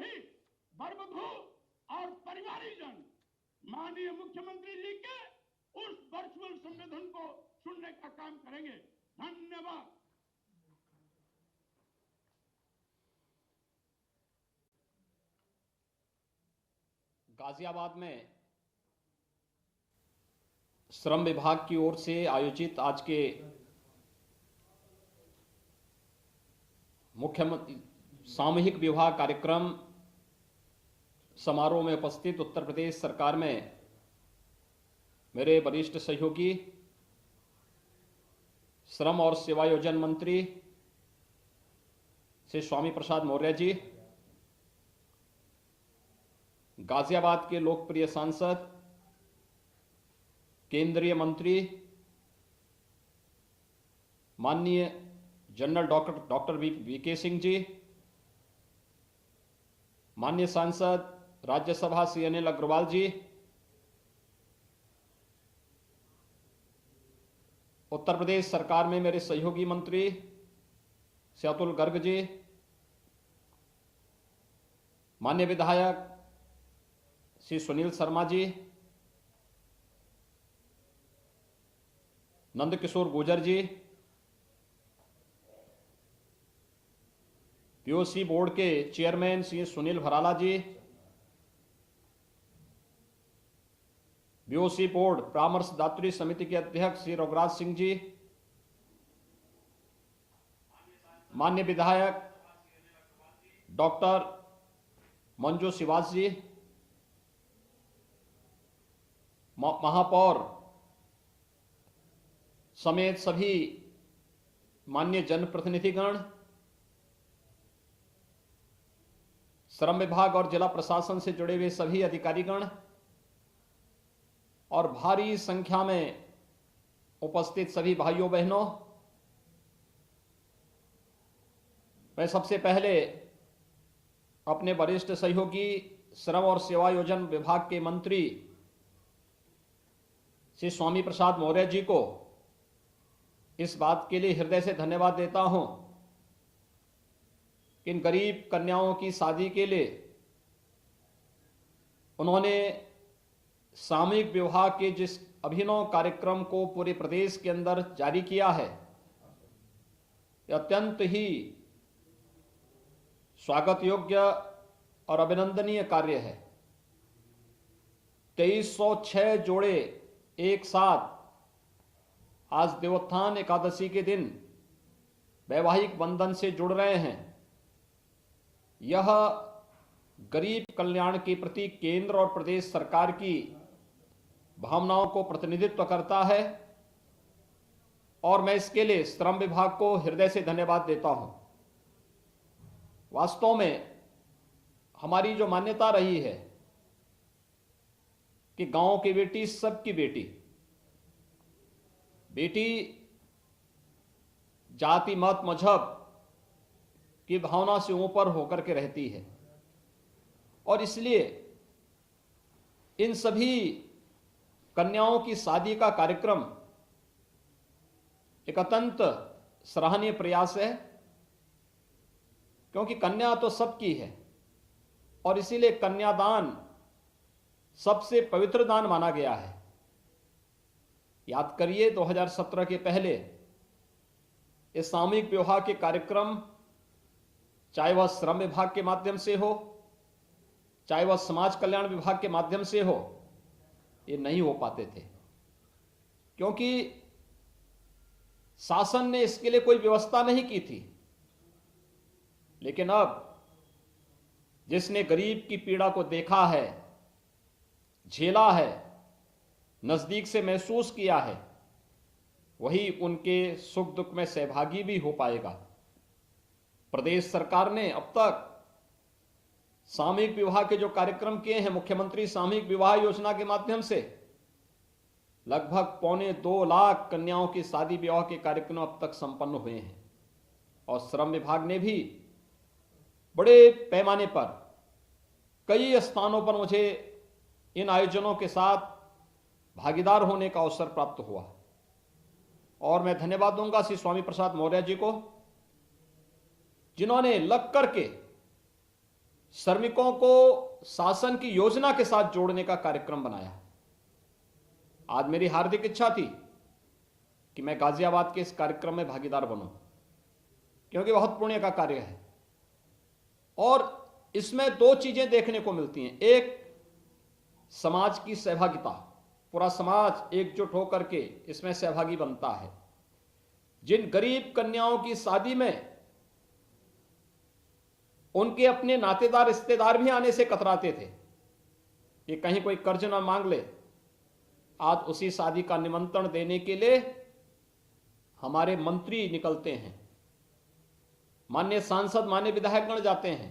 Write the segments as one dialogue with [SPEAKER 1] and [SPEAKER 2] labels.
[SPEAKER 1] सभी वरवधू और परिवारीजन माननीय मुख्यमंत्री जी के उस वर्चुअल संबोधन को सुनने का काम करेंगे। धन्यवाद।
[SPEAKER 2] गाजियाबाद में श्रम विभाग की ओर से आयोजित आज के मुख्यमंत्री सामूहिक विवाह कार्यक्रम समारोह में उपस्थित उत्तर प्रदेश सरकार में मेरे वरिष्ठ सहयोगी श्रम और सेवायोजन मंत्री श्री स्वामी प्रसाद मौर्य जी, गाजियाबाद के लोकप्रिय सांसद केंद्रीय मंत्री माननीय general doctor VK Singh ji, माननीय सांसद राज्यसभा श्री अनिल अग्रवाल जी, उत्तर प्रदेश सरकार में मेरे सहयोगी मंत्री श्री अतुल गर्ग जी, माननीय विधायक श्री सुनील शर्मा जी, नंदकिशोर गुर्जर जी, पीओसी बोर्ड के चेयरमैन श्री सुनील भराला जी, बीओसी बोर्ड परामर्शदात्री समिति के अध्यक्ष श्री रघुराज सिंह जी, माननीय विधायक डॉक्टर मंजू शिवास जी, महापौर समेत सभी माननीय जनप्रतिनिधिगण, श्रम विभाग और जिला प्रशासन से जुड़े हुए सभी अधिकारीगण और भारी संख्या में उपस्थित सभी भाइयों बहनों, मैं सबसे पहले अपने वरिष्ठ सहयोगी श्रम और सेवायोजन विभाग के मंत्री श्री स्वामी प्रसाद मौर्य जी को इस बात के लिए हृदय से धन्यवाद देता हूं कि इन गरीब कन्याओं की शादी के लिए उन्होंने सामूहिक विवाह के जिस अभिनव कार्यक्रम को पूरे प्रदेश के अंदर जारी किया है, यह अत्यंत ही स्वागत योग्य और अभिनंदनीय कार्य है। 2306 जोड़े एक साथ आज देवोत्थान एकादशी के दिन वैवाहिक बंधन से जुड़ रहे हैं। यह गरीब कल्याण के प्रति केंद्र और प्रदेश सरकार की भावनाओं को प्रतिनिधित्व करता है और मैं इसके लिए श्रम विभाग को हृदय से धन्यवाद देता हूं। वास्तव में हमारी जो मान्यता रही है कि गांव की बेटी सबकी बेटी, बेटी जाति मत मजहब की भावना से ऊपर होकर के रहती है और इसलिए इन सभी कन्याओं की शादी का कार्यक्रम एक अत्यंत सराहनीय प्रयास है, क्योंकि कन्या तो सबकी है और इसीलिए कन्यादान सबसे पवित्र दान माना गया है। याद करिए 2017 के पहले इस सामूहिक विवाह के कार्यक्रम, चाहे वह श्रम विभाग के माध्यम से हो, चाहे वह समाज कल्याण विभाग के माध्यम से हो, ये नहीं हो पाते थे क्योंकि शासन ने इसके लिए कोई व्यवस्था नहीं की थी। लेकिन अब जिसने गरीब की पीड़ा को देखा है, झेला है, नजदीक से महसूस किया है, वही उनके सुख दुख में सहभागी भी हो पाएगा। प्रदेश सरकार ने अब तक सामूहिक विवाह के जो कार्यक्रम किए हैं, मुख्यमंत्री सामूहिक विवाह योजना के माध्यम से लगभग 2.25 लाख कन्याओं की शादी विवाह के कार्यक्रम अब तक संपन्न हुए हैं और श्रम विभाग ने भी बड़े पैमाने पर कई स्थानों पर मुझे इन आयोजनों के साथ भागीदार होने का अवसर प्राप्त हुआ और मैं धन्यवाद दूंगा श्री स्वामी प्रसाद मौर्य जी को, जिन्होंने लग करके श्रमिकों को शासन की योजना के साथ जोड़ने का कार्यक्रम बनाया। आज मेरी हार्दिक इच्छा थी कि मैं गाजियाबाद के इस कार्यक्रम में भागीदार बनूं, क्योंकि बहुत पुण्य का कार्य है और इसमें दो चीजें देखने को मिलती हैं। एक, समाज की सहभागिता, पूरा समाज एकजुट होकर के इसमें सहभागी बनता है। जिन गरीब कन्याओं की शादी में उनके अपने नातेदार रिश्तेदार भी आने से कतराते थे कि कहीं कोई कर्ज ना मांग ले, आज उसी शादी का निमंत्रण देने के लिए हमारे मंत्री निकलते हैं, माननीय सांसद, माननीय विधायकगण जाते हैं।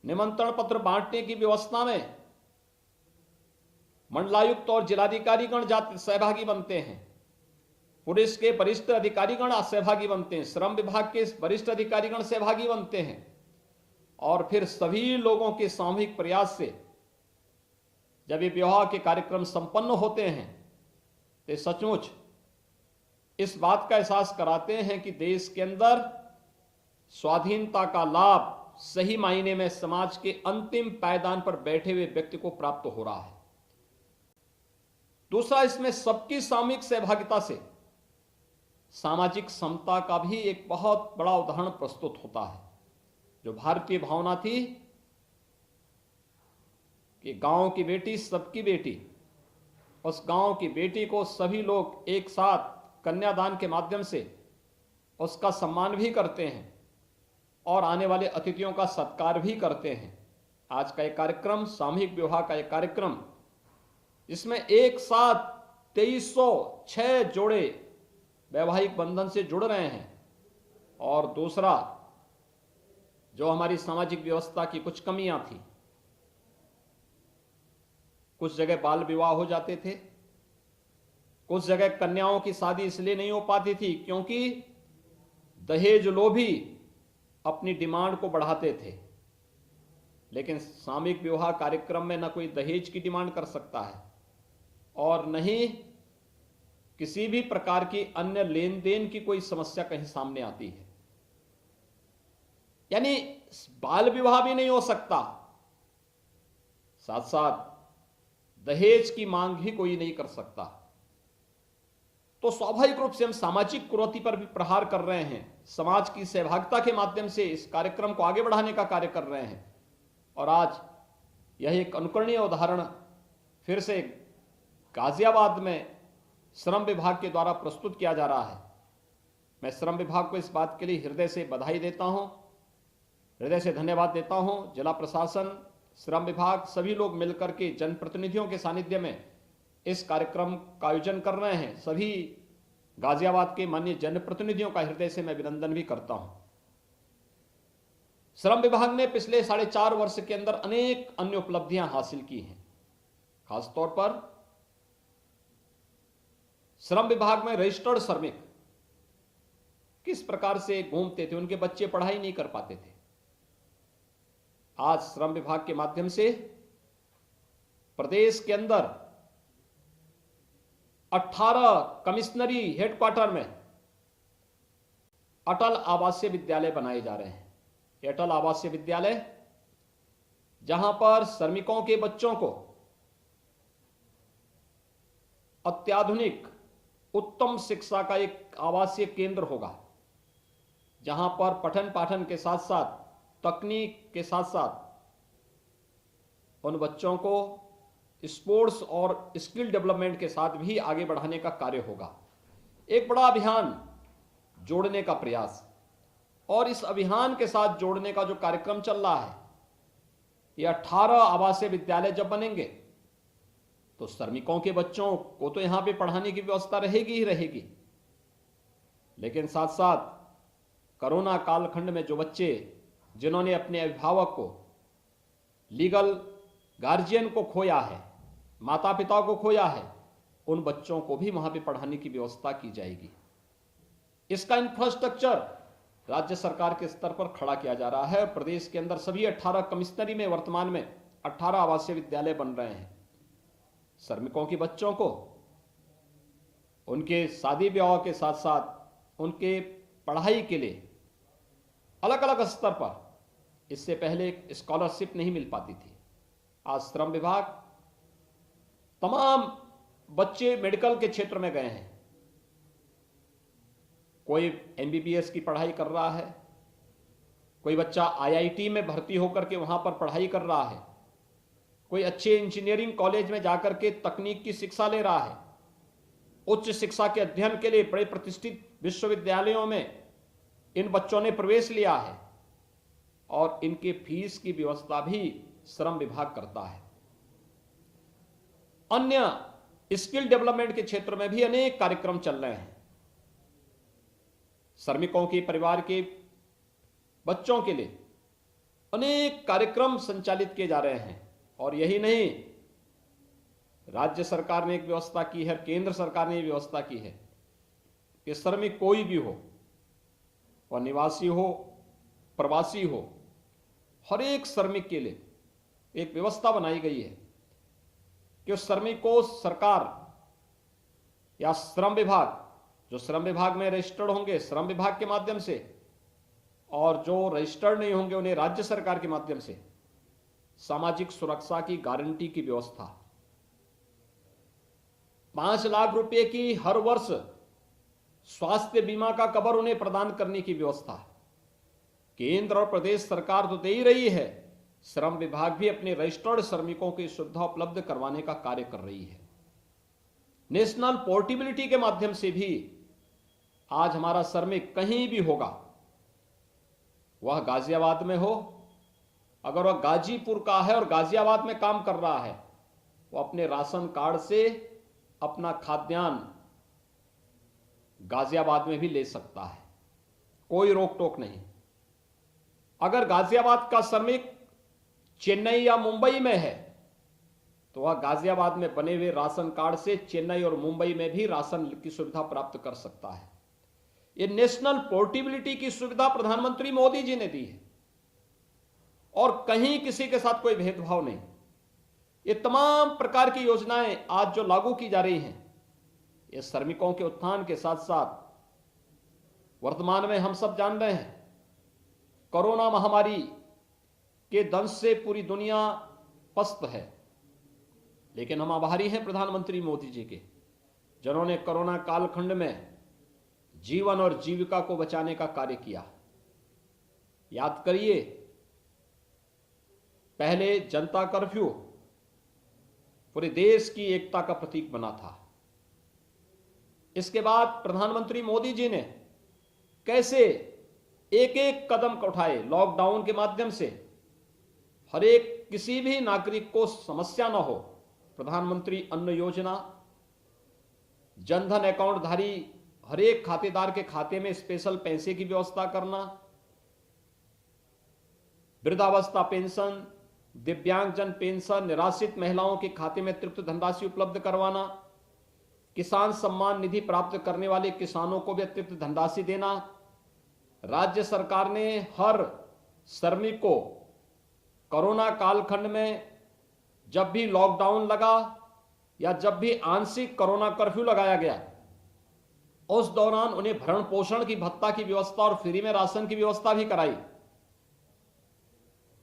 [SPEAKER 2] निमंत्रण पत्र बांटने की व्यवस्था में मंडलायुक्त और जिलाधिकारीगण जाते सहभागी बनते हैं, पुलिस के वरिष्ठ अधिकारीगण सहभागी बनते हैं, श्रम विभाग के वरिष्ठ अधिकारीगण सहभागी बनते हैं और फिर सभी लोगों के सामूहिक प्रयास से जब ये विवाह के कार्यक्रम संपन्न होते हैं तो सचमुच इस बात का एहसास कराते हैं कि देश के अंदर स्वाधीनता का लाभ सही मायने में समाज के अंतिम पायदान पर बैठे हुए व्यक्ति को प्राप्त हो रहा है। दूसरा, इसमें सबकी सामूहिक सहभागिता से सामाजिक समता का भी एक बहुत बड़ा उदाहरण प्रस्तुत होता है। जो भारतीय भावना थी कि गांव की बेटी सबकी बेटी, उस गांव की बेटी को सभी लोग एक साथ कन्यादान के माध्यम से उसका सम्मान भी करते हैं और आने वाले अतिथियों का सत्कार भी करते हैं। आज का एक कार्यक्रम, सामूहिक विवाह का एक कार्यक्रम, इसमें एक साथ 2306 जोड़े वैवाहिक बंधन से जुड़ रहे हैं। और दूसरा, जो हमारी सामाजिक व्यवस्था की कुछ कमियां थी, कुछ जगह बाल विवाह हो जाते थे, कुछ जगह कन्याओं की शादी इसलिए नहीं हो पाती थी क्योंकि दहेज लोभी अपनी डिमांड को बढ़ाते थे। लेकिन सामूहिक विवाह कार्यक्रम में न कोई दहेज की डिमांड कर सकता है और न ही किसी भी प्रकार की अन्य लेन देन की कोई समस्या कहीं सामने आती है। यानी बाल विवाह भी नहीं हो सकता, साथ साथ दहेज की मांग भी कोई नहीं कर सकता। तो स्वाभाविक रूप से हम सामाजिक कुरीति पर भी प्रहार कर रहे हैं, समाज की सहभागिता के माध्यम से इस कार्यक्रम को आगे बढ़ाने का कार्य कर रहे हैं। और आज यह एक अनुकरणीय उदाहरण फिर से गाजियाबाद में श्रम विभाग के द्वारा प्रस्तुत किया जा रहा है। मैं श्रम विभाग को इस बात के लिए हृदय से बधाई देता हूं, हृदय से धन्यवाद देता हूं। जिला प्रशासन, श्रम विभाग, सभी लोग मिलकर के जनप्रतिनिधियों के सानिध्य में इस कार्यक्रम का आयोजन कर रहे हैं। सभी गाजियाबाद के माननीय जनप्रतिनिधियों का हृदय से मैं अभिनंदन भी करता हूं। श्रम विभाग ने पिछले 4.5 वर्ष के अंदर अनेक अन्य उपलब्धियां हासिल की हैं। खासतौर पर श्रम विभाग में रजिस्टर्ड श्रमिक किस प्रकार से घूमते थे, उनके बच्चे पढ़ाई नहीं कर पाते थे। आज श्रम विभाग के माध्यम से प्रदेश के अंदर 18 कमिश्नरी हेडक्वार्टर में अटल आवासीय विद्यालय बनाए जा रहे हैं। ये अटल आवासीय विद्यालय जहां पर श्रमिकों के बच्चों को अत्याधुनिक उत्तम शिक्षा का एक आवासीय केंद्र होगा, जहां पर पठन पाठन के साथ साथ तकनीक के साथ साथ उन बच्चों को स्पोर्ट्स और स्किल डेवलपमेंट के साथ भी आगे बढ़ाने का कार्य होगा। एक बड़ा अभियान जोड़ने का प्रयास, और इस अभियान के साथ जोड़ने का जो कार्यक्रम चल रहा है, ये 18 आवासीय विद्यालय जब बनेंगे तो श्रमिकों के बच्चों को तो यहां पे पढ़ाने की व्यवस्था रहेगी ही रहेगी, लेकिन साथ साथ कोरोना कालखंड में जो बच्चे जिन्होंने अपने अभिभावक को, लीगल गार्जियन को खोया है, माता पिता को खोया है, उन बच्चों को भी वहां पे पढ़ाने की व्यवस्था की जाएगी। इसका इंफ्रास्ट्रक्चर राज्य सरकार के स्तर पर खड़ा किया जा रहा है। प्रदेश के अंदर सभी 18 कमिश्नरी में वर्तमान में 18 आवासीय विद्यालय बन रहे हैं। श्रमिकों के बच्चों को उनके शादी विवाह के साथ साथ उनके पढ़ाई के लिए अलग अलग स्तर पर इससे पहले स्कॉलरशिप नहीं मिल पाती थी। आज श्रम विभाग तमाम बच्चे मेडिकल के क्षेत्र में गए हैं, कोई एमबीबीएस की पढ़ाई कर रहा है, कोई बच्चा आईआईटी में भर्ती होकर के वहां पर पढ़ाई कर रहा है, कोई अच्छे इंजीनियरिंग कॉलेज में जाकर के तकनीक की शिक्षा ले रहा है, उच्च शिक्षा के अध्ययन के लिए बड़े प्रतिष्ठित विश्वविद्यालयों में इन बच्चों ने प्रवेश लिया है और इनके फीस की व्यवस्था भी श्रम विभाग करता है। अन्य स्किल डेवलपमेंट के क्षेत्र में भी अनेक कार्यक्रम चल रहे हैं। श्रमिकों के परिवार के बच्चों के लिए अनेक कार्यक्रम संचालित किए जा रहे हैं। और यही नहीं, राज्य सरकार ने एक व्यवस्था की है, केंद्र सरकार ने व्यवस्था की है कि श्रमिक कोई भी हो, वह निवासी हो, प्रवासी हो, हर एक श्रमिक के लिए एक व्यवस्था बनाई गई है कि उस श्रमिक को सरकार या श्रम विभाग, जो श्रम विभाग में रजिस्टर्ड होंगे श्रम विभाग के माध्यम से, और जो रजिस्टर्ड नहीं होंगे उन्हें राज्य सरकार के माध्यम से सामाजिक सुरक्षा की गारंटी की व्यवस्था, 5 लाख रुपए की हर वर्ष स्वास्थ्य बीमा का कवर उन्हें प्रदान करने की व्यवस्था। केंद्र और प्रदेश सरकार तो दे ही रही है, श्रम विभाग भी अपने रजिस्टर्ड श्रमिकों की सुविधा उपलब्ध करवाने का कार्य कर रही है। नेशनल पोर्टेबिलिटी के माध्यम से भी आज हमारा श्रमिक कहीं भी होगा, वह गाजियाबाद में हो, अगर वह गाजीपुर का है और गाजियाबाद में काम कर रहा है, वो अपने राशन कार्ड से अपना खाद्यान्न गाजियाबाद में भी ले सकता है, कोई रोक टोक नहीं। अगर गाजियाबाद का श्रमिक चेन्नई या मुंबई में है तो वह गाजियाबाद में बने हुए राशन कार्ड से चेन्नई और मुंबई में भी राशन की सुविधा प्राप्त कर सकता है। यह नेशनल पोर्टेबिलिटी की सुविधा प्रधानमंत्री मोदी जी ने दी है और कहीं किसी के साथ कोई भेदभाव नहीं। ये तमाम प्रकार की योजनाएं आज जो लागू की जा रही हैं, ये श्रमिकों के उत्थान के साथ साथ वर्तमान में हम सब जान रहे हैं, कोरोना महामारी के दंश से पूरी दुनिया पस्त है, लेकिन हम आभारी हैं प्रधानमंत्री मोदी जी के, जिन्होंने कोरोना कालखंड में जीवन और जीविका को बचाने का कार्य किया। याद करिए, पहले जनता कर्फ्यू पूरे देश की एकता का प्रतीक बना था। इसके बाद प्रधानमंत्री मोदी जी ने कैसे एक एक कदम उठाए, लॉकडाउन के माध्यम से हर एक किसी भी नागरिक को समस्या न हो। प्रधानमंत्री अन्न योजना, जनधन अकाउंट धारी हर एक खातेदार के खाते में स्पेशल पैसे की व्यवस्था करना, वृद्धावस्था पेंशन, दिव्यांगजन पेंशन, निराश्रित महिलाओं के खाते में अतिरिक्त धनराशि उपलब्ध करवाना, किसान सम्मान निधि प्राप्त करने वाले किसानों को भी अतिरिक्त धनराशि देना। राज्य सरकार ने हर श्रमिक को कोरोना कालखंड में जब भी लॉकडाउन लगा या जब भी आंशिक कोरोना कर्फ्यू लगाया गया, उस दौरान उन्हें भरण पोषण की भत्ता की व्यवस्था और फ्री में राशन की व्यवस्था भी कराई।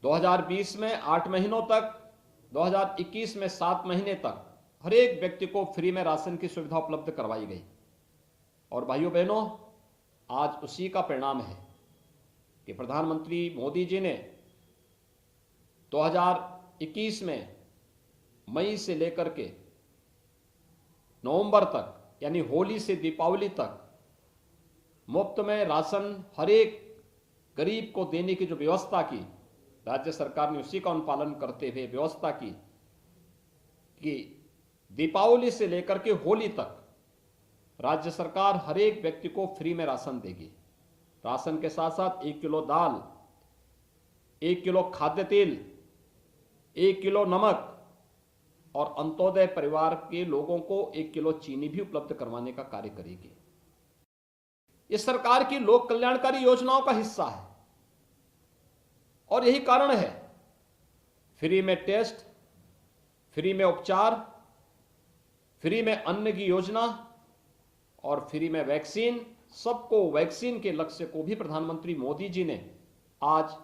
[SPEAKER 2] 2020 में 8 महीनों तक, 2021 में 7 महीने तक हर एक व्यक्ति को फ्री में राशन की सुविधा उपलब्ध करवाई गई। और भाइयों बहनों, आज उसी का परिणाम है कि प्रधानमंत्री मोदी जी ने 2021 में मई से लेकर के नवंबर तक, यानी होली से दीपावली तक मुफ्त में राशन हर एक गरीब को देने की जो व्यवस्था की, राज्य सरकार ने उसी का अनुपालन करते हुए व्यवस्था की कि दीपावली से लेकर के होली तक राज्य सरकार हर एक व्यक्ति को फ्री में राशन देगी। राशन के साथ साथ 1 किलो दाल, 1 किलो खाद्य तेल, 1 किलो नमक और अंत्योदय परिवार के लोगों को 1 किलो चीनी भी उपलब्ध करवाने का कार्य करेगी। यह सरकार की लोक कल्याणकारी योजनाओं का हिस्सा है और यही कारण है फ्री में टेस्ट, फ्री में उपचार, फ्री में अन्न की योजना और फ्री में वैक्सीन। सबको वैक्सीन के लक्ष्य को भी प्रधानमंत्री मोदी जी ने आज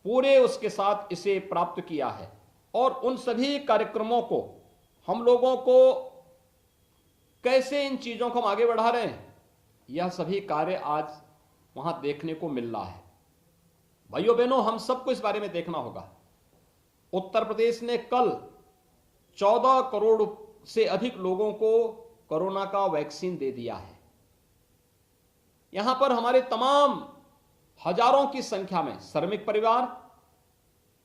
[SPEAKER 2] पूरे उसके साथ इसे प्राप्त किया है। और उन सभी कार्यक्रमों को हम लोगों को कैसे इन चीजों को हम आगे बढ़ा रहे हैं, यह सभी कार्य आज वहां देखने को मिल रहा है। भाइयों बहनों, हम सबको इस बारे में देखना होगा। उत्तर प्रदेश ने कल 14 करोड़ से अधिक लोगों को कोरोना का वैक्सीन दे दिया है। यहां पर हमारे तमाम हजारों की संख्या में श्रमिक परिवार,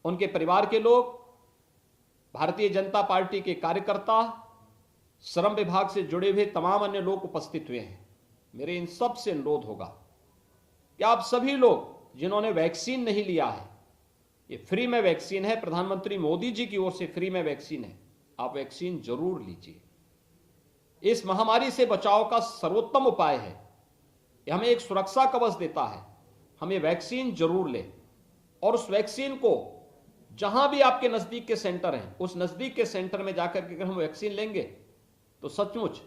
[SPEAKER 2] उनके परिवार के लोग, भारतीय जनता पार्टी के कार्यकर्ता, श्रम विभाग से जुड़े हुए तमाम अन्य लोग उपस्थित हुए हैं। मेरे इन सब से अनुरोध होगा कि आप सभी लोग जिन्होंने वैक्सीन नहीं लिया है, ये फ्री में वैक्सीन है, प्रधानमंत्री मोदी जी की ओर से फ्री में वैक्सीन है, आप वैक्सीन जरूर लीजिए। इस महामारी से बचाव का सर्वोत्तम उपाय है, यह हमें एक सुरक्षा कवच देता है। हमें वैक्सीन जरूर लें और उस वैक्सीन को जहां भी आपके नजदीक के सेंटर हैं, उस नजदीक के सेंटर में जाकर के अगर हम वैक्सीन लेंगे तो सचमुच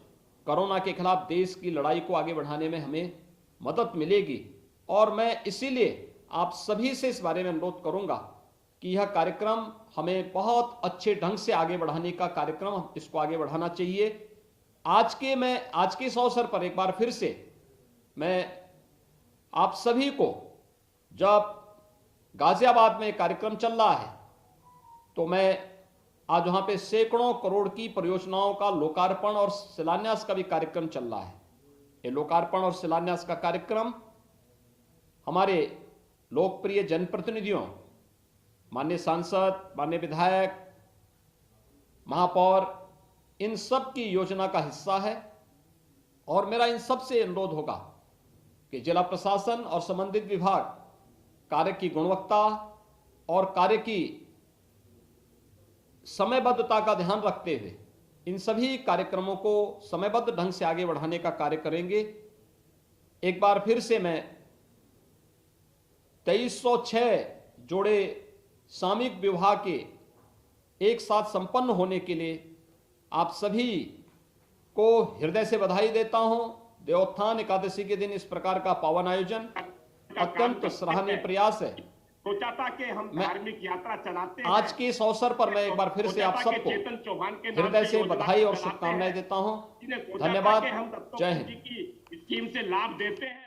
[SPEAKER 2] कोरोना के खिलाफ देश की लड़ाई को आगे बढ़ाने में हमें मदद मिलेगी। और मैं इसीलिए आप सभी से इस बारे में अनुरोध करूंगा कि यह कार्यक्रम हमें बहुत अच्छे ढंग से आगे बढ़ाने का कार्यक्रम, इसको आगे बढ़ाना चाहिए। आज के इस अवसर पर एक बार फिर से मैं आप सभी को, जब गाजियाबाद में कार्यक्रम चल रहा है तो मैं आज वहां पे सैकड़ों करोड़ की परियोजनाओं का लोकार्पण और शिलान्यास का भी कार्यक्रम चल रहा है। ये लोकार्पण और शिलान्यास का कार्यक्रम हमारे लोकप्रिय जनप्रतिनिधियों, माननीय सांसद, माननीय विधायक, महापौर, इन सब की योजना का हिस्सा है। और मेरा इन सब से अनुरोध होगा कि जिला प्रशासन और संबंधित विभाग कार्य की गुणवत्ता और कार्य की समयबद्धता का ध्यान रखते हुए इन सभी कार्यक्रमों को समयबद्ध ढंग से आगे बढ़ाने का कार्य करेंगे। एक बार फिर से मैं 2306 जोड़े सामूहिक विवाह के एक साथ संपन्न होने के लिए आप सभी को हृदय से बधाई देता हूं। देवोत्थान एकादशी के दिन इस प्रकार का पावन आयोजन अत्यंत सराहनीय प्रयास है।
[SPEAKER 1] सोचा था कि हम धार्मिक यात्रा चलाते हैं।
[SPEAKER 2] आज के इस अवसर पर मैं एक बार फिर से आप सबको हृदय से बधाई और शुभकामनाएं देता हूं। धन्यवाद। जय हिंद।
[SPEAKER 1] स्कीम से लाभ देते हैं।